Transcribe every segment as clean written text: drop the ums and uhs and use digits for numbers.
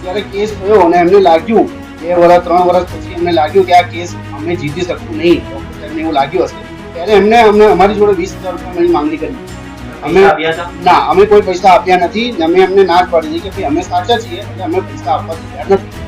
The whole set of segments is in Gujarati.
જ્યારે કેસ થયો અને એમને લાગ્યું 2 વર્ષ 3 વર્ષ પછી એમને લાગ્યું કે આ કેસ અમે જીતી શકશું નહીં, ડોક્ટર સાહેબને એવું લાગ્યું હશે, ત્યારે એમને અમારી જોડે 20,000 રૂપિયાની માંગણી કરી. ના, અમે કોઈ પૈસા આપ્યા નથી. અમે એમને ના જ પાડી દીધી કે ભાઈ અમે સાચા છીએ એટલે અમે પૈસા આપવા તૈયાર નથી.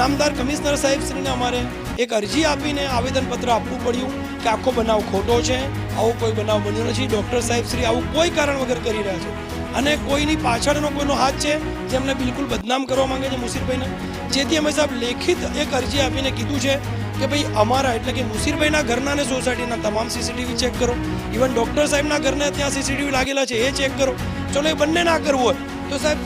નામદાર કમિશનર સાહેબ શ્રીને અમારે એક અરજી આપીને આવેદનપત્ર આપવું પડ્યું કે આખો બનાવ ખોટો છે, આવો કોઈ બનાવ બન્યો નથી, ડૉક્ટર સાહેબ શ્રી આવું કોઈ કારણ વગર કરી રહ્યા છે અને કોઈની પાછળનો કોઈનો હાથ છે જેમને બિલકુલ બદનામ કરવા માંગે છે મુસીરભાઈને. જેથી અમે સાહેબ લેખિત એક અરજી આપીને કીધું છે કે ભાઈ અમારા એટલે કે મુસીરભાઈના ઘરના અને સોસાયટીના તમામ સીસીટીવી ચેક કરો, ઇવન ડૉક્ટર સાહેબના ઘરને ત્યાં સીસીટીવી લાગેલા છે એ ચેક કરો. ચલો એ બંને ના કરવું હોય તો સાહેબ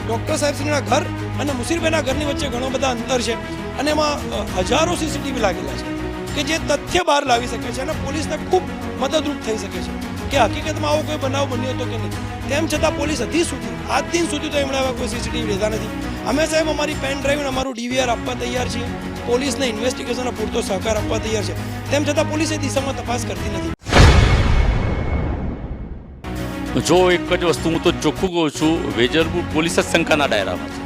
ડૉક્ટર સાહેબશ્રીના ઘર અને મુસીરભાઈના ઘરની વચ્ચે ઘણો બધા અંતર છે અને એમાં હજારો સીસીટીવી લાગેલા છે કે જે તથ્ય બહાર લાવી શકે છે અને પોલીસને ખૂબ મદદરૂપ થઈ શકે છે કે હકીકતમાં આવો કોઈ બનાવ બન્યો હતો કે નહીં. તેમ છતાં પોલીસ આજ દિન સુધી તો એમણે કોઈ સીસીટીવી લેતા નથી. અમે સાહેબ અમારી પેન ડ્રાઈવને અમારું ડીવીઆર આપવા તૈયાર છીએ, પોલીસને ઇન્વેસ્ટિગેશનનો પૂરતો સહકાર આપવા તૈયાર છે, તેમ છતાં પોલીસ એ દિશામાં તપાસ કરતી નથી. જો એક જ વસ્તુ હું તો ચોખ્ખું કહું છું, વેજરપુર પોલીસ જ શંકાના દાયરામાં છે.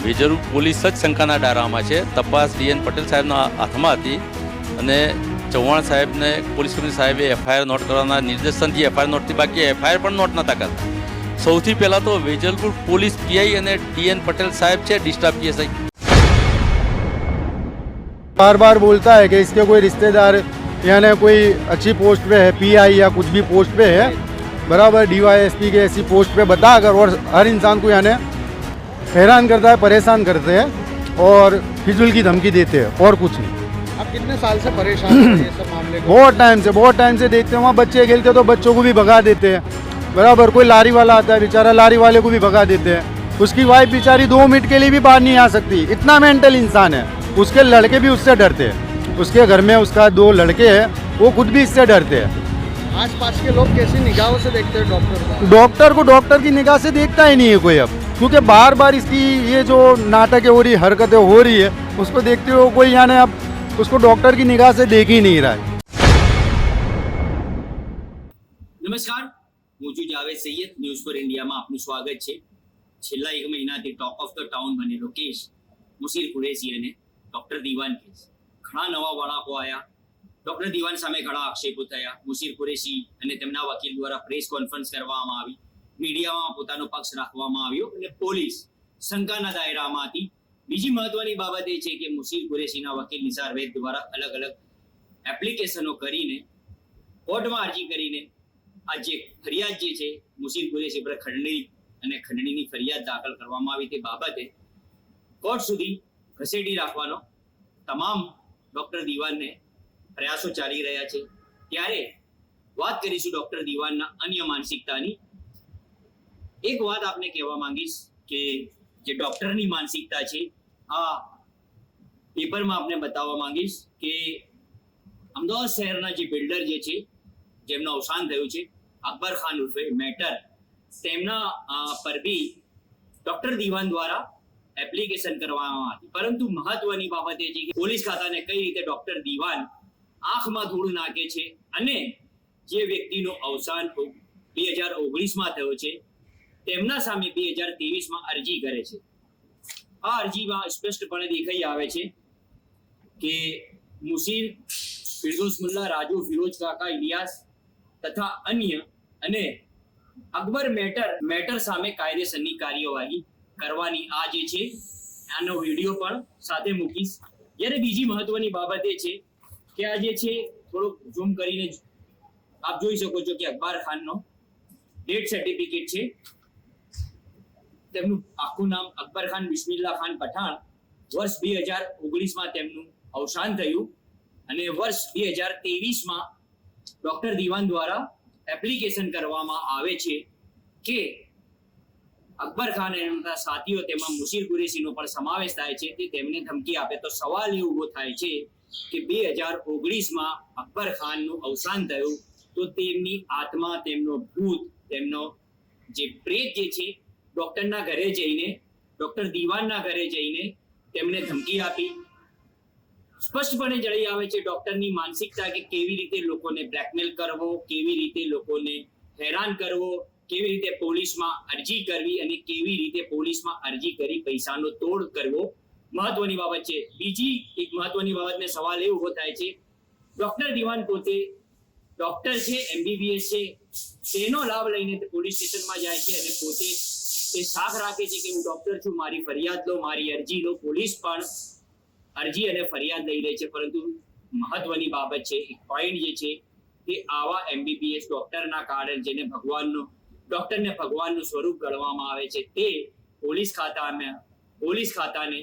વેજરપુર પોલીસ જ શંકાના દાયરામાં છે. તપાસ ડીએન પટેલ સાહેબના હાથમાં હતી અને ચૌહાણ સાહેબને પોલીસ કમિશનર સાહેબે એફઆઈઆર નોટ કરવાના નિર્દેશનથી એફઆઈઆર નોટથી બાકી એફઆઈઆર પણ નોટ નહોતા કરતા. સૌથી પહેલાં તો વેજલપુર પોલીસ પીઆઈ અને ડીએન પટેલ સાહેબ છે, ડિસ્ટ્રિક્ટ પીએસઆઈ, बार बार बोलता है कि इसके कोई रिश्तेदार यानी कोई अच्छी पोस्ट पे है, पीआई या कुछ भी पोस्ट पे है, बराबर डीवाईएसपी के ऐसी पोस्ट पे बताकर और हर इंसान को यानी हैरान करता है, परेशान करते हैं और फिजूल की धमकी देते हैं और कुछ नहीं. आप कितने साल से परेशान हैं ये सब मामले को? बहुत टाइम से देखते हैं. वहाँ बच्चे खेलते तो बच्चों को भी भगा देते हैं, बराबर. कोई लारी वाला आता है बेचारा, लारी वाले को भी भगा देते हैं. उसकी वाइफ बेचारी 2 मिनट के लिए भी बाहर नहीं आ सकती, इतना मेंटल इंसान है. उसके लड़के भी उससे डरते हैं. उसके घर में उसका 2 लड़के हैं, वो खुद भी इससे डरते हैं. आसपास के लोग कैसी निगाहों से देखते हैं डॉक्टर को डॉक्टर की निगाह से देखता ही नहीं है कोई अब, क्योंकि बार बार इसकी ये जो नाटकें हो रही, हरकतें हो रही है, उसको देखते हुए कोई यानी अब उसको डॉक्टर की निगाह से देख ही नहीं रहा है. નમસ્કાર, હું છું જાવેદ સૈયદ. ન્યૂઝ ફોર ઇન્ડિયામાં આપનું સ્વાગત છે. છેલ્લા 1 મહિનાથી ટોક ઓફ ધ ટાઉન બનેલો કેસ મુસીર કુરેશી અને ડોક્ટર દીવાન કેસ. ઘણા નવા વળાંકો આવ્યા. ડોક્ટર દીવાન સામે ઘણા આક્ષેપો થયા. મુસીર કુરેશી અને તેમના વકીલ દ્વારા પ્રેસ કોન્ફરન્સ કરવામાં આવી, મીડિયામાં પોતાનો પક્ષ રાખવામાં આવ્યો અને પોલીસ શંકાના દાયરામાં હતી. બીજી મહત્વની બાબત એ છે કે મુસીર કુરેશીના વકીલ નિસાર વૈદ દ્વારા અલગ અલગ એપ્લિકેશનો કરીને કોર્ટમાં અરજી કરીને આ જે ફરિયાદ જે છે મુસીર કુરેશી પર ખંડણીની ફરિયાદ દાખલ કરવામાં આવી તે બાબતે કોર્ટ સુધી ઘસેડી રાખવાનો તમામ ડોક્ટર દીવાનને પ્રયાસો ચાલી રહ્યા છે. ત્યારે વાત કરીશું ડોક્ટર દીવાનના અન્ય માનસિકતાની. એક વાત આપને કહેવા માંગીશ કે જે ડોક્ટરની માનસિકતા છે આ પેપરમાં આપને બતાવવા માંગીશ કે અમદાવાદ શહેરના જે બિલ્ડર જે છે જેમનું અવસાન થયું છે અકબર ખાન ઉર્ફે મેટર, તેમના પર બી ડોક્ટર દીવાન દ્વારા એપ્લિકેશન કરવામાં હતી. પરંતુ મહત્વની બાબત એ છે કે પોલીસ ખાતાને કઈ રીતે ડોક્ટર દીવાન આંખમાં ધૂળ નાખે છે અને જે વ્યક્તિનું અવસાન 2019માં થયો છે તેમના સામે 2023માં અરજી કરે છે. આ અરજીમાં સ્પષ્ટપણે દેખાઈ આવે છે કે મુસીર, ફિરદોસ મુલ્લા, રાજુ, ફિરોજ કાકા, ઇલિયાસ તથા અન્ય અને અકબર મેટર સામે કાયદેસરની કાર્યવાહી કરવાની આ જે છે આનો વિડીયો પણ સાથે મૂકીશ. જ્યારે બીજી મહત્વની બાબત એ છે કે આ જે છે થોડુંક ઝૂમ કરીને આપ જોઈ શકો છો કે અકબર ખાનનો ડેથ સર્ટિફિકેટ છે. તેમનું આખું નામ અકબર ખાન બિસ્મિલ્લા ખાન પઠાણ. વર્ષ 2019માં તેમનું અવસાન થયું અને વર્ષ 2023માં ડોક્ટર દીવાન દ્વારા એપ્લિકેશન કરવામાં આવે છે કે અકબર ખાન અને એમના સાથીઓ તેમાં મુસીર કુરેશીનો પણ સમાવેશ થાય છે તે તેમને ધમકી આપે. તો સવાલ એ ઉભો થાય છે કે 2019માં અકબર ખાનનું અવસાન થયું તો તેમની આત્મા, તેમનો ભૂત, તેમનો જે પ્રેત જે છે ડોક્ટરના ઘરે જઈને, ડોક્ટર દીવાનના ઘરે જઈને તેમને ધમકી આપી. સ્પષ્ટપણે જણાઈ આવે છે ડોક્ટરની માનસિકતા કે કેવી રીતે લોકોને બ્લેકમેલ કરવો, કેવી રીતે લોકોને હેરાન કરવો, કેવી રીતે પોલીસમાં અરજી કરવી અને કેવી રીતે પોલીસમાં અરજી કરી પૈસાનો તોડ કરવો મહત્વની બાબત છે. બીજી એક મહત્વની બાબતને સવાલ એ ઉભો થાય છે, ડોક્ટર દિવાન પોતે ડોક્ટર છે, MBBS છે, તેનો લાભ લઈને તે પોલીસ સ્ટેશનમાં જાય છે અને પોતે એ સાખ રાખે છે કે હું ડોક્ટર છું, મારી ફરિયાદ લો, મારી અરજી લો. પોલીસ પણ અરજી અને ફરિયાદ લઈ લે છે, પરંતુ મહત્વની બાબત છે, એક પોઈન્ટ જે છે કે આવા MBBS ડોક્ટરના કારણે જેને ડોક્ટરને ભગવાનનું સ્વરૂપ ગણવામાં આવે છે, તે પોલીસ ખાતાને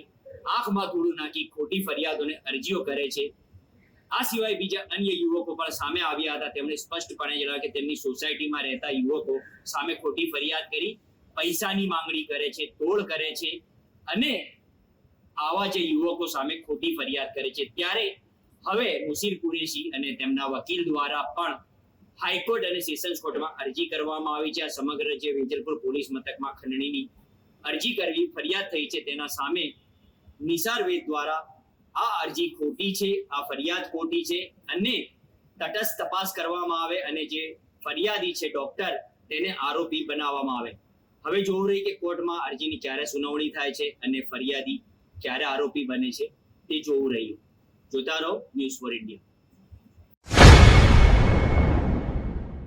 આંખમાં ધૂળું નાખી ખોટી ફરિયાદોને અરજીઓ કરે છે. આ સિવાય બીજા અન્ય યુવકો પણ સામે આવ્યા હતા. તેમણે સ્પષ્ટપણે જણાવ્યું કે તેમની સોસાયટીમાં રહેતા યુવકો સામે ખોટી ફરિયાદ કરી પૈસાની માંગણી કરે છે, તોડ કરે છે અને આવા જે યુવકો સામે ખોટી ફરિયાદ કરે છે. ત્યારે હવે મુશીર કુરેશી અને તેમના વકીલ દ્વારા પણ હાઈકોર્ટ અને સેશન્સ કોર્ટમાં અરજી કરવામાં આવી છે. આ સમગ્ર જે વેજલપુર પોલીસ મથકમાં ખંડણીની અરજી કરવી ફરિયાદ થઈ છે, તેના સામે નિસાર વેદ દ્વારા આ અરજી ખોટી છે, આ ફરિયાદ ખોટી છે અને તટસ્થ તપાસ કરવામાં આવે અને જે ફરિયાદી છે ડોક્ટર તેને આરોપી બનાવવામાં આવે. હવે જોવું રહી કે કોર્ટમાં અરજીની ક્યારે સુનાવણી થાય છે અને ફરિયાદી ક્યારે આરોપી બને છે, તે જોવું રહ્યું. જોતા રહો ન્યૂઝ ફોર ઇન્ડિયા.